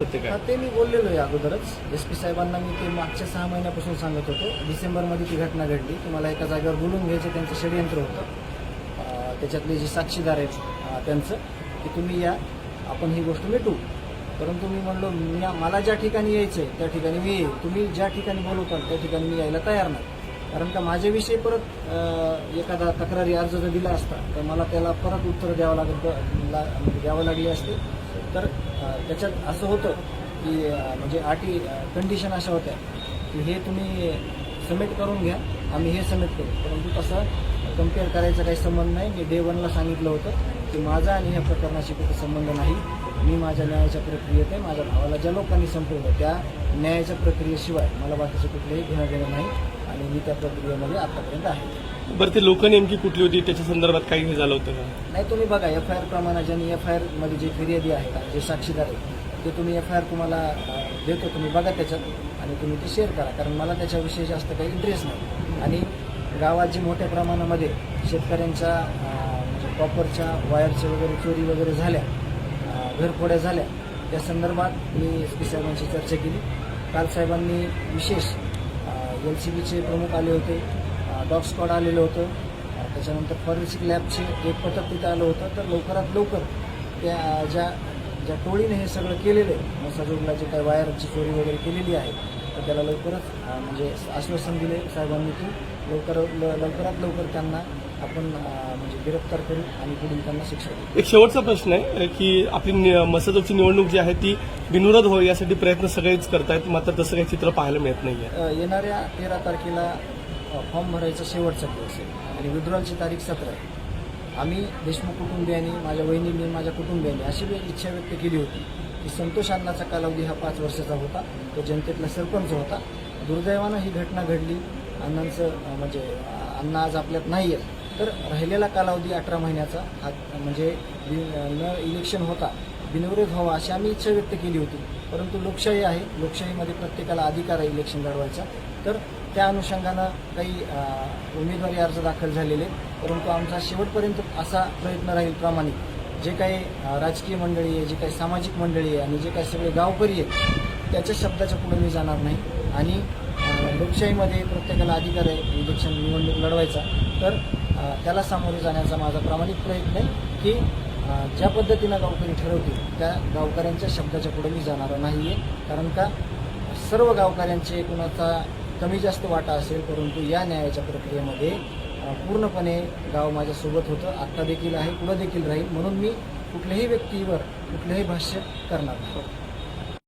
ते मी बोललेलो आहे अगोदरच एस पी साहेबांना. मी ते मागच्या 6 महिन्यापासून सांगत होतो. डिसेंबरमध्ये ती घटना घडली की मला एका जागेवर बोलून घ्यायचं त्यांचं षडयंत्र होतं. त्याच्यातले जे साक्षीदार आहेत त्यांचं की तुम्ही या, आपण ही गोष्ट मिटू. परंतु मी म्हणलो मला ज्या ठिकाणी यायचं आहे त्या ठिकाणी मी येईल, तुम्ही ज्या ठिकाणी बोलवताल त्या ठिकाणी मी यायला तयार नाही. कारण का माझ्याविषयी परत एखादा तक्रारी अर्ज जर दिला असता तर मला त्याला परत उत्तर द्यावं लागली असते. तर त्याच्यात असं होतं की म्हणजे अटी कंडिशन अशा होत्या की हे तुम्ही सबमिट करून घ्या, आम्ही हे सबमिट करू. परंतु तसं कम्पेअर करायचा काही संबंध नाही. मी डे 1ला सांगितलं होतं की माझा आणि ह्या प्रकरणाशी कुठे संबंध नाही. मी माझ्या न्यायाच्या प्रक्रियेत आहे. माझ्या भावाला ज्या लोकांनी संपवलं त्या न्यायाच्या प्रक्रियेशिवाय मला बाकीचं कुठलंही घेणं नाही आणि मी त्या प्रक्रियेमध्ये आतापर्यंत आहे. बरं, ते लोक नेमकी कुठली होती त्याच्या संदर्भात काही हे झालं होतं का? नाही, तुम्ही बघा FIR प्रमाणे ज्यांनी FIR मध्ये जे फिर्यादी आहेत, जे साक्षीदार आहेत ते तुम्ही FIR तुम्हाला देतो, तुम्ही बघा त्याच्यात आणि तुम्ही ते शेअर करा. कारण मला त्याच्याविषयी जास्त काही इंटरेस्ट नाही. आणि गावात जी मोठ्या प्रमाणामध्ये शेतकऱ्यांच्या म्हणजे कॉपरच्या वायरच्या वगैरे चोरी वगैरे झाल्या, घरफोड्या झाल्या, त्या संदर्भात मी SP साहेबांशी चर्चा केली. काल साहेबांनी विशेष LCBचे प्रमुख आले होते, डॉग स्क्वॉड आलेलं होतं, त्याच्यानंतर फॉरेन्सिक लॅबचे एक पथक तिथं आलं होतं. तर लवकरात लवकर त्या ज्या टोळीने हे सगळं केलेलं आहे, मसाजोगला जे काही वायरची चोरी वगैरे केलेली आहे, तर त्याला लवकरच म्हणजे आश्वासन दिले साहेबांनी की लवकरात लवकर त्यांना आपण म्हणजे गिरफ्तार करू आणि पुढील त्यांना शिक्षा देऊ. एक शेवटचा प्रश्न आहे की आपली मसाजोगची निवडणूक जी आहे ती बिनविरोध व्हावी यासाठी प्रयत्न सगळेच करतायत, मात्र तसं काही चित्र पाहायला मिळत नाहीये. येणाऱ्या 13 तारखेला फॉर्म भरायचा शेवटचा दिवस आहे आणि विड्रॉलची तारीख 17 आहे. आम्ही देशमुख कुटुंबियांनी, माझ्या वहिनींनी, माझ्या कुटुंबियांनी अशी इच्छा व्यक्त केली होती की संतोष अण्णाचा कालावधी हा 5 वर्षाचा होता. तो जनतेतला सरपंच होता. दुर्दैवानं ही घटना घडली. अण्णांचं म्हणजे अण्णा आज आपल्यात नाही आहेत. तर राहिलेला कालावधी 18 महिन्याचा हा म्हणजे न इलेक्शन होता बिनविरोध व्हावा अशी आम्ही इच्छा व्यक्त केली होती. परंतु लोकशाही आहे, लोकशाहीमध्ये प्रत्येकाला अधिकार आहे इलेक्शन लढवायचा. तर त्या अनुषंगानं काही उमेदवारी अर्ज दाखल झालेले, परंतु आमचा शेवटपर्यंत असा प्रयत्न राहील प्रामाणिक. जे काही राजकीय मंडळी आहे, जे काही सामाजिक मंडळी आहे आणि जे काही सगळे गावकरी आहेत त्याच्या शब्दाच्या पुढे मी जाणार नाही. आणि लोकशाहीमध्ये प्रत्येकाला अधिकार आहे इलेक्शन निवडणूक लढवायचा. तर त्याला सामोरे जाण्याचा माझा प्रामाणिक प्रयत्न आहे की ज्या पद्धतीनं गावकरी ठरवतील त्या गावकऱ्यांच्या शब्दाच्या पुढे मी जाणार नाही आहे. कारण का सर्व गावकऱ्यांचे कुणाचा कमी जास्त वाटा असेल, परंतु या न्यायाच्या प्रक्रियेमध्ये पूर्णपणे गाव माझ्यासोबत होतं, आत्ता देखील आहे, पुढं देखील राहील. म्हणून मी कुठल्याही व्यक्तीवर कुठलंही भाष्य करणार नाही.